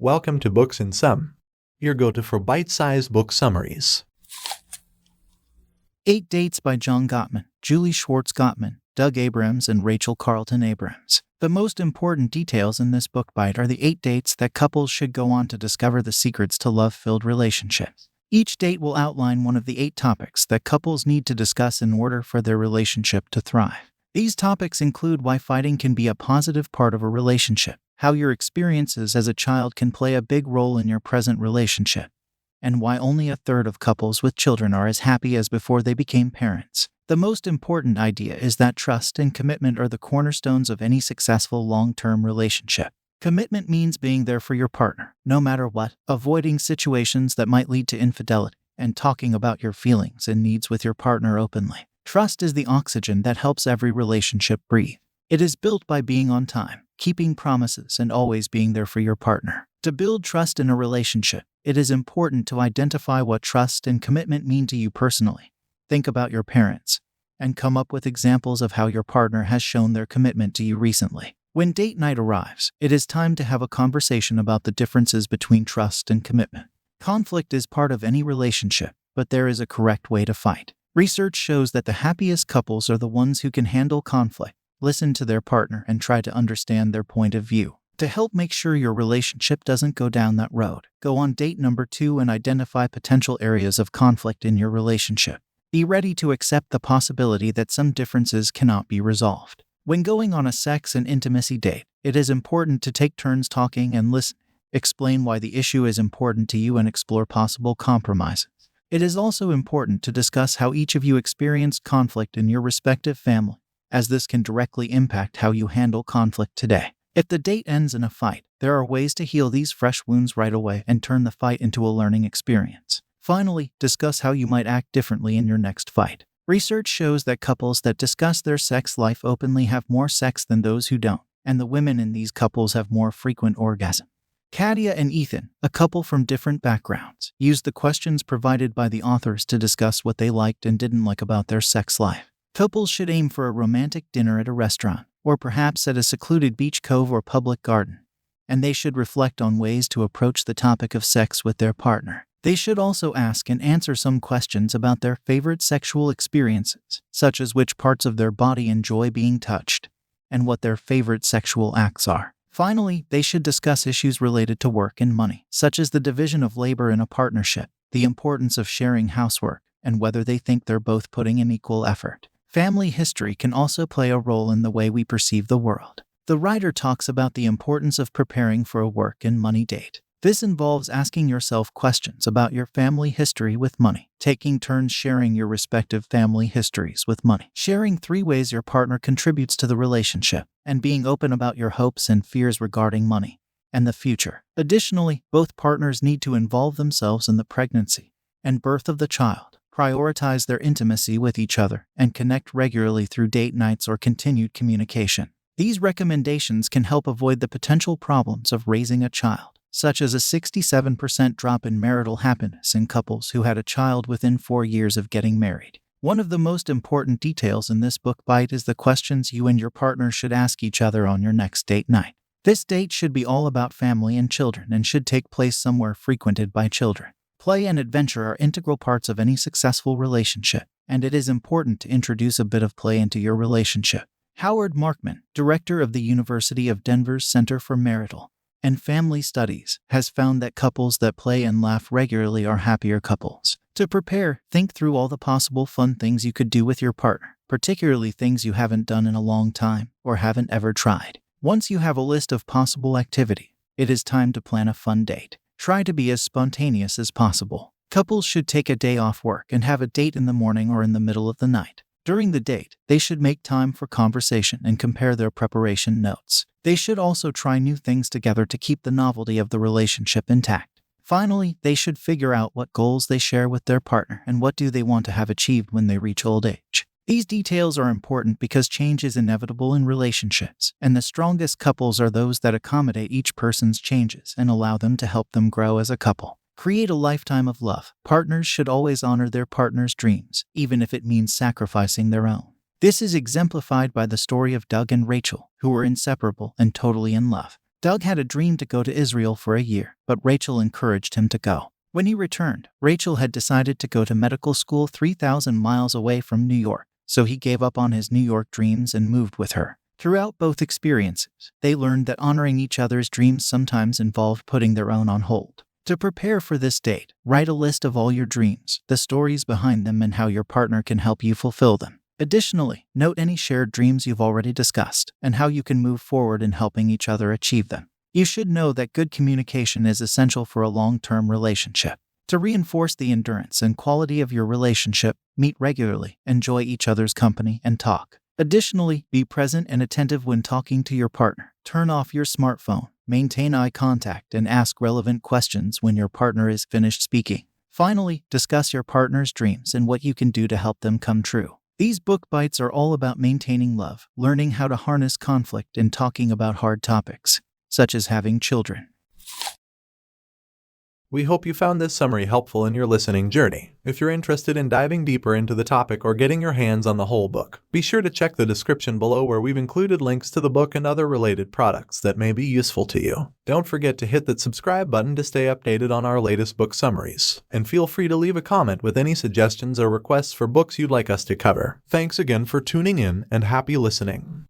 Welcome to Books in Sum, your go-to for bite-sized book summaries. 8 Dates by John Gottman, Schwartz Gottman, Doug Abrams, and Rachel Carlton Abrams. The most important details in this book bite are the 8 dates that couples should go on to discover the secrets to love-filled relationships. Each date will outline one of the 8 topics that couples need to discuss in order for their relationship to thrive. These topics include why fighting can be a positive part of a relationship, how your experiences as a child can play a big role in your present relationship, and why only a third of couples with children are as happy as before they became parents. The most important idea is that trust and commitment are the cornerstones of any successful long-term relationship. Commitment means being there for your partner, no matter what, avoiding situations that might lead to infidelity, and talking about your feelings and needs with your partner openly. Trust is the oxygen that helps every relationship breathe. It is built by being on time, keeping promises, and always being there for your partner. To build trust in a relationship, it is important to identify what trust and commitment mean to you personally. Think about your parents, and come up with examples of how your partner has shown their commitment to you recently. When date night arrives, it is time to have a conversation about the differences between trust and commitment. Conflict is part of any relationship, but there is a correct way to fight. Research shows that the happiest couples are the ones who can handle conflict, listen to their partner, and try to understand their point of view. To help make sure your relationship doesn't go down that road, go on date number 2 and identify potential areas of conflict in your relationship. Be ready to accept the possibility that some differences cannot be resolved. When going on a sex and intimacy date, it is important to take turns talking and listen, explain why the issue is important to you, and explore possible compromises. It is also important to discuss how each of you experienced conflict in your respective family, as this can directly impact how you handle conflict today. If the date ends in a fight, there are ways to heal these fresh wounds right away and turn the fight into a learning experience. Finally, discuss how you might act differently in your next fight. Research shows that couples that discuss their sex life openly have more sex than those who don't, and the women in these couples have more frequent orgasms. Katia and Ethan, a couple from different backgrounds, used the questions provided by the authors to discuss what they liked and didn't like about their sex life. Couples should aim for a romantic dinner at a restaurant, or perhaps at a secluded beach cove or public garden, and they should reflect on ways to approach the topic of sex with their partner. They should also ask and answer some questions about their favorite sexual experiences, such as which parts of their body enjoy being touched, and what their favorite sexual acts are. Finally, they should discuss issues related to work and money, such as the division of labor in a partnership, the importance of sharing housework, and whether they think they're both putting in equal effort. Family history can also play a role in the way we perceive the world. The writer talks about the importance of preparing for a work and money date. This involves asking yourself questions about your family history with money, taking turns sharing your respective family histories with money, sharing 3 ways your partner contributes to the relationship, and being open about your hopes and fears regarding money and the future. Additionally, both partners need to involve themselves in the pregnancy and birth of the child, prioritize their intimacy with each other, and connect regularly through date nights or continued communication. These recommendations can help avoid the potential problems of raising a child, such as a 67% drop in marital happiness in couples who had a child within 4 years of getting married. One of the most important details in this book bite is the questions you and your partner should ask each other on your next date night. This date should be all about family and children and should take place somewhere frequented by children. Play and adventure are integral parts of any successful relationship, and it is important to introduce a bit of play into your relationship. Howard Markman, director of the University of Denver's Center for Marital and Family Studies, has found that couples that play and laugh regularly are happier couples. To prepare, think through all the possible fun things you could do with your partner, particularly things you haven't done in a long time or haven't ever tried. Once you have a list of possible activity, it is time to plan a fun date. Try to be as spontaneous as possible. Couples should take a day off work and have a date in the morning or in the middle of the night. During the date, they should make time for conversation and compare their preparation notes. They should also try new things together to keep the novelty of the relationship intact. Finally, they should figure out what goals they share with their partner and what do they want to have achieved when they reach old age. These details are important because change is inevitable in relationships, and the strongest couples are those that accommodate each person's changes and allow them to help them grow as a couple. Create a lifetime of love. Partners should always honor their partner's dreams, even if it means sacrificing their own. This is exemplified by the story of Doug and Rachel, who were inseparable and totally in love. Doug had a dream to go to Israel for a year, but Rachel encouraged him to go. When he returned, Rachel had decided to go to medical school 3,000 miles away from New York, so he gave up on his New York dreams and moved with her. Throughout both experiences, they learned that honoring each other's dreams sometimes involved putting their own on hold. To prepare for this date, write a list of all your dreams, the stories behind them, and how your partner can help you fulfill them. Additionally, note any shared dreams you've already discussed and how you can move forward in helping each other achieve them. You should know that good communication is essential for a long-term relationship. To reinforce the endurance and quality of your relationship, meet regularly, enjoy each other's company, and talk. Additionally, be present and attentive when talking to your partner. Turn off your smartphone, maintain eye contact, and ask relevant questions when your partner is finished speaking. Finally, discuss your partner's dreams and what you can do to help them come true. These book bites are all about maintaining love, learning how to harness conflict, and talking about hard topics, such as having children. We hope you found this summary helpful in your listening journey. If you're interested in diving deeper into the topic or getting your hands on the whole book, be sure to check the description below where we've included links to the book and other related products that may be useful to you. Don't forget to hit that subscribe button to stay updated on our latest book summaries. And feel free to leave a comment with any suggestions or requests for books you'd like us to cover. Thanks again for tuning in and happy listening.